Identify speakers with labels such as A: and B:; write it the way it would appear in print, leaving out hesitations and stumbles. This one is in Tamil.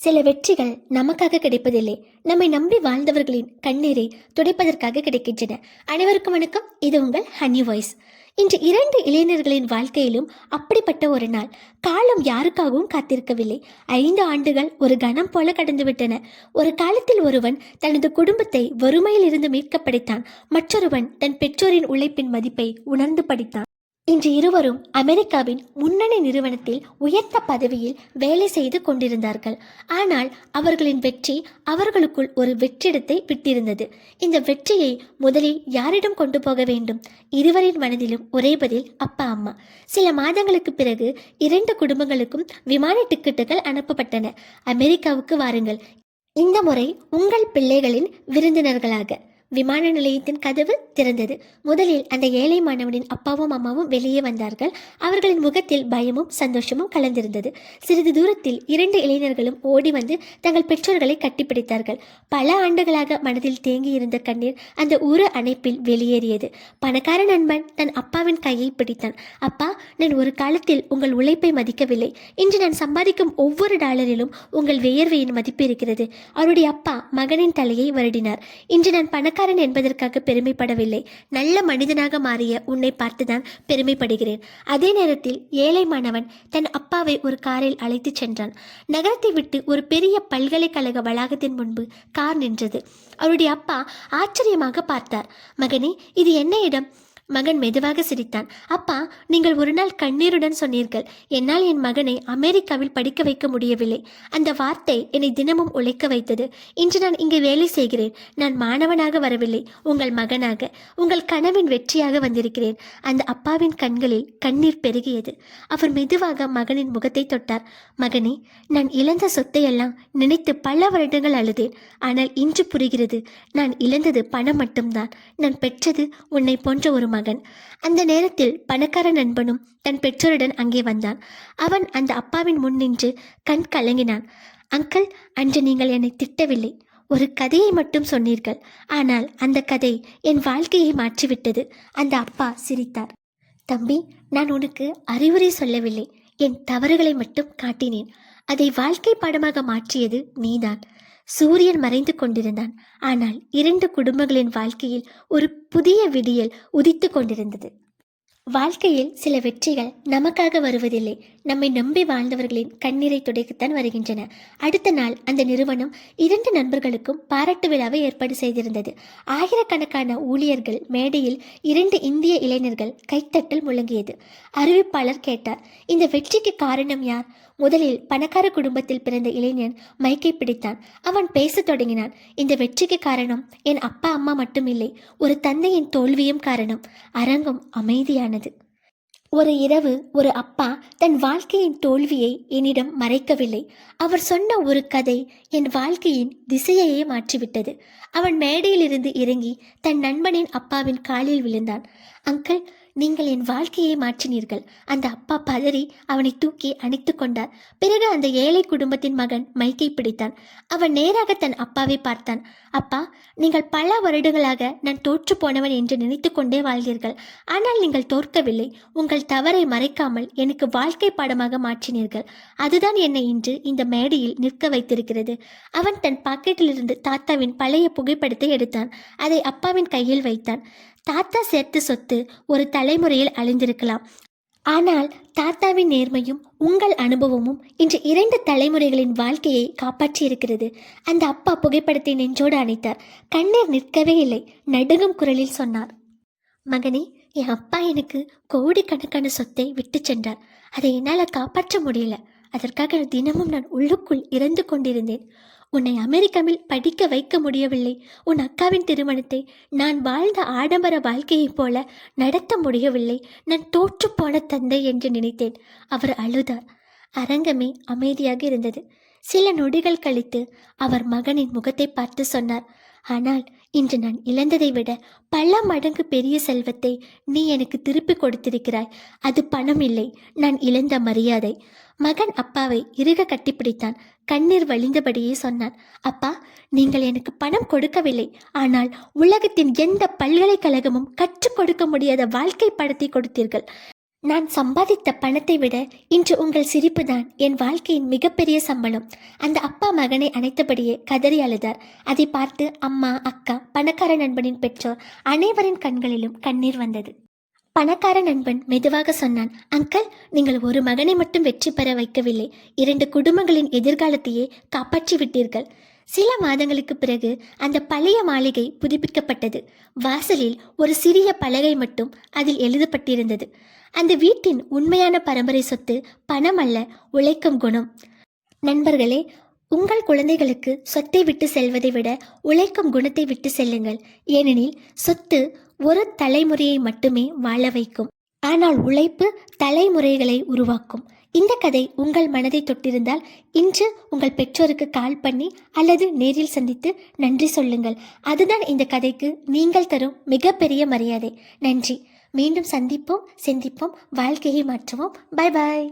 A: சில வெற்றிகள் நமக்காக கிடைப்பதில்லை, நம்மை நம்பி வாழ்ந்தவர்களின் கண்ணீரை துடைப்பதற்காக கிடைக்கின்றன. அனைவருக்கும் வணக்கம், இது உங்கள் ஹனி வாய்ஸ். இன்று 2 இளைஞர்களின் வாழ்க்கையிலும் அப்படிப்பட்ட ஒரு நாள். காலம் யாருக்காகவும் காத்திருக்கவில்லை. 5 ஆண்டுகள் ஒரு கணம் போல கடந்துவிட்டன. ஒரு காலத்தில் ஒருவன் தனது குடும்பத்தை வறுமையில் இருந்து மீட்க படித்தான். மற்றொருவன் தன் பெற்றோரின் உழைப்பின் மதிப்பை உணர்ந்து படித்தான். இன்று இருவரும் அமெரிக்காவின் முன்னணி நிறுவனத்தில் உயர்ந்த பதவியில் வேலை செய்து கொண்டிருந்தார்கள். ஆனால் அவர்களின் வெற்றி அவர்களுக்குள் ஒரு வெற்றிடத்தை விட்டிருந்தது. இந்த வெற்றியை முதலில் யாரிடம் கொண்டு போக வேண்டும்? இருவரின் மனதிலும் ஒரே பதில்: அப்பா அம்மா. சில மாதங்களுக்கு பிறகு 2 குடும்பங்களுக்கும் விமான டிக்கெட்டுகள் அனுப்பப்பட்டன. அமெரிக்காவுக்கு வாருங்கள், இந்த முறை உங்கள் பிள்ளைகளின் விருந்தினர்களாக. விமான நிலையத்தின் கதவு திறந்தது. முதலில் அந்த ஏழை மாணவனின் அப்பாவும் அம்மாவும் வெளியே வந்தார்கள். அவர்களின் முகத்தில் பயமும் சந்தோஷமும் கலந்திருந்தது. சிறிது தூரத்தில் 2 இளைஞர்களும் ஓடி வந்து தங்கள் பெற்றோர்களை கட்டிப்பிடித்தார்கள். பல ஆண்டுகளாக மனதில் தேங்கியிருந்த கண்ணீர் அந்த உரு அணைப்பில் வெளியேறியது. பணக்கார நண்பன் தன் அப்பாவின் கையை பிடித்தான். அப்பா, நான் ஒரு காலத்தில் உங்கள் உழைப்பை மதிக்கவில்லை. இன்று நான் சம்பாதிக்கும் ஒவ்வொரு டாலரிலும் உங்கள் வியர்வையின் மதிப்பு இருக்கிறது. அவருடைய அப்பா மகனின் தலையை வருடினார். இன்று நான் பணக்காரன் என்பதற்காக பெருமைப்படவில்லை. நல்ல மனிதனாக மாறிய உன்னை பார்த்துதான் பெருமைப்படுகிறேன். அதே நேரத்தில் ஏழை மாணவன் தன் அப்பாவை ஒரு காரில் அழைத்து சென்றான். நகரத்தை விட்டு ஒரு பெரிய பல்கலைக்கழக வளாகத்தின் முன்பு கார் நின்றது. அவருடைய அப்பா ஆச்சரியமாக பார்த்தார். மகனே, இது என்ன இடம்? மகன் மெதுவாக சிரித்தான். அப்பா, நீங்கள் ஒரு நாள் கண்ணீருடன் சொன்னீர்கள், என்னால் என் மகனை அமெரிக்காவில் படிக்க வைக்க முடியவில்லை. அந்த வார்த்தை என்னை தினமும் உழைக்க வைத்தது. இன்று நான் இங்கே வேலை செய்கிறேன். நான் மாணவனாக வரவில்லை, உங்கள் மகனாக, உங்கள் கனவின் வெற்றியாக வந்திருக்கிறேன். அந்த அப்பாவின் கண்களில் கண்ணீர் பெருகியது. அவர் மெதுவாக மகனின் முகத்தை தொட்டார். மகனே, நான் இழந்த சொத்தையெல்லாம் நினைத்து பல வருடங்கள் அழுதேன். ஆனால் இன்று புரிகிறது, நான் இழந்தது பணம் மட்டும்தான். நான் பெற்றது உன்னை போன்ற ஒரு மகன். அந்த நேரத்தில் பணக்கார நண்பனும் தன் பெற்றோருடன் அங்கே வந்தான். அவன் அந்த அப்பாவின் முன் நின்று கண் கலங்கினான். அங்கிள், அன்று நீங்கள் என்னை திட்டவில்லை, ஒரு கதையை மட்டும் சொன்னீர்கள். ஆனால் அந்த கதை என் வாழ்க்கையை மாற்றிவிட்டது. அந்த அப்பா சிரித்தார். தம்பி, நான் உனக்கு அறிவுரை சொல்லவில்லை, என் தவறுகளை மட்டும் காட்டினேன். அதை வாழ்க்கை பாடமாக மாற்றியது நீதான். சூரியன் மறைந்து கொண்டிருந்தான். ஆனால் 2 குடும்பங்களின் வாழ்க்கையில் ஒரு புதிய விடியல் உதித்து கொண்டிருந்தது. வாழ்க்கையில் சில வெற்றிகள் நமக்காக வருவதில்லை, நம்மை நம்பி வாழ்ந்தவர்களின் கண்ணீரை துடைக்கத்தான் வருகின்றன. அடுத்த நாள் அந்த நிறுவனம் 2 நண்பர்களுக்கும் பாராட்டு விழாவை ஏற்பாடு செய்திருந்தது. ஆயிரக்கணக்கான ஊழியர்கள் மேடையில், 2 இந்திய இளைஞர்கள் கைத்தட்டல் முழங்கியது. அறிவிப்பாளர் கேட்டார், இந்த வெற்றிக்கு காரணம் யார்? முதலில் பணக்கார குடும்பத்தில் பிறந்த இளைஞன் மைக்கை பிடித்தான். அவன் பேசத் தொடங்கினான். இந்த வெற்றிக்கு காரணம் என் அப்பா அம்மா மட்டும் இல்லை, ஒரு தந்தையின் தோல்வியும் காரணம். அரங்கம் அமைதியானது. ஒரு இரவு ஒரு அப்பா தன் வாழ்க்கையின் தோல்வியை என்னிடம் மறைக்கவில்லை. அவர் சொன்ன ஒரு கதை என் வாழ்க்கையின் திசையையே மாற்றிவிட்டது. அவன் மேடையிலிருந்து இறங்கி தன் நண்பனின் அப்பாவின் காலில் விழுந்தான். அங்கிள், நீங்கள் என் வாழ்க்கையை மாற்றினீர்கள். அந்த அப்பா பதறி அவனை தூக்கி அணைத்து கொண்டார். பிறகு அந்த ஏழை குடும்பத்தின் மகன் மைக்கை பிடித்தான். அவன் நேராக தன் அப்பாவை பார்த்தான். அப்பா, நீங்கள் பல வருடங்களாக நான் தோற்று போனவன் என்று நினைத்து கொண்டே வாழ்ந்தீர்கள். ஆனால் நீங்கள் தோற்கவில்லை. உங்கள் தவறை மறைக்காமல் எனக்கு வாழ்க்கை பாடமாக மாற்றினீர்கள். அதுதான் என்னை இன்று இந்த மேடையில் நிற்க வைத்திருக்கிறது. அவன் தன் பாக்கெட்டிலிருந்து தாத்தாவின் பழைய புகைப்படத்தை எடுத்தான். அதை அப்பாவின் கையில் வைத்தான். தாத்தா சேர்த்த சொத்து ஒரு தலைமுறையில் அழிந்திருக்கலாம், ஆனால் தாத்தாவின் நேர்மையும் உங்கள் அனுபவமும் இன்று 2 தலைமுறைகளின் வாழ்க்கையை காப்பாற்றியிருக்கிறது. அந்த அப்பா புகைப்படத்தை நெஞ்சோடு அணைத்தார். கண்ணீர் நிற்கவே இல்லை. நடுங்கும் குரலில் சொன்னார், மகனே, என் அப்பா எனக்கு கோடிக்கணக்கான சொத்தை விட்டு சென்றார். அதை என்னால் காப்பாற்ற முடியல. அதற்காக தினமும் நான் உள்ளுக்குள் இறந்து கொண்டிருந்தேன். உன்னை அமெரிக்காவில் படிக்க வைக்க முடியவில்லை. உன் அக்காவின் திருமணத்தை நான் வாழ்ந்த ஆடம்பர வாழ்க்கையைப் போல நடத்த முடியவில்லை. நான் தோற்றுப்போன தந்தை என்று நினைத்தேன். அவர் அழுதார். அரங்கமே அமைதியாக இருந்தது. சில நொடிகள் கழித்து அவர் மகனின் முகத்தை பார்த்து சொன்னார், ஆனால் இன்று நான் இழந்ததை விட பல மடங்கு பெரிய செல்வத்தை நீ எனக்கு திருப்பி கொடுத்திருக்கிறாய். அது பணம் இல்லை, நான் இழந்த மரியாதை. மகன் அப்பாவை இறுக கட்டிப்பிடித்தான். கண்ணீர் வழிந்தபடியே சொன்னான், அப்பா, நீங்கள் எனக்கு பணம் கொடுக்கவில்லை, ஆனால் உலகத்தின் எந்த பல்கலைக்கழகமும் கற்றுக் கொடுக்க முடியாத வாழ்க்கை படத்தை கொடுத்தீர்கள். நான் சம்பாதித்த பணத்தை விட இன்று உங்கள் சிரிப்பு தான் என் வாழ்க்கையின் மிகப்பெரிய சம்பளம். அந்த அப்பா மகனை அணைத்தபடியே கதறி அழுதார். அதை பார்த்து அம்மா, அக்கா, பணக்கார நண்பனின் பெற்றோர் அனைவரின் கண்களிலும் கண்ணீர் வந்தது. பணக்கார நண்பன் மெதுவாக சொன்னான், அங்கிள், நீங்கள் ஒரு மகனை மட்டும் வெற்றி பெற வைக்கவில்லை, 2 குடும்பங்களின் எதிர்காலத்தையே காப்பாற்றி விட்டீர்கள். சில மாதங்களுக்கு பிறகு அந்த பழைய மாளிகை புதுப்பிக்கப்பட்டது. வாசலில் ஒரு சிறிய பலகை மட்டும் அதில் எழுதப்பட்டிருந்தது. அந்த வீட்டின் உண்மையான பரம்பரை சொத்து பணம் அல்ல, உழைக்கும் குணம். நண்பர்களே, உங்கள் குழந்தைகளுக்கு சொத்தை விட்டு செல்வதை விட உழைக்கும் குணத்தை விட்டு செல்லுங்கள். ஏனெனில் சொத்து ஒரு தலைமுறையை மட்டுமே வாழ வைக்கும், ஆனால் உழைப்பு தலைமுறைகளை உருவாக்கும். இந்த கதை உங்கள் மனதை தொட்டிருந்தால் இன்று உங்கள் பெற்றோருக்கு கால் பண்ணி அல்லது நேரில் சந்தித்து நன்றி சொல்லுங்கள். அதுதான் இந்த கதைக்கு நீங்கள் தரும் மிகப்பெரிய மரியாதை. நன்றி. மீண்டும் சந்திப்போம், சிந்திப்போம், வாழ்க்கையை மாற்றுவோம். Bye bye.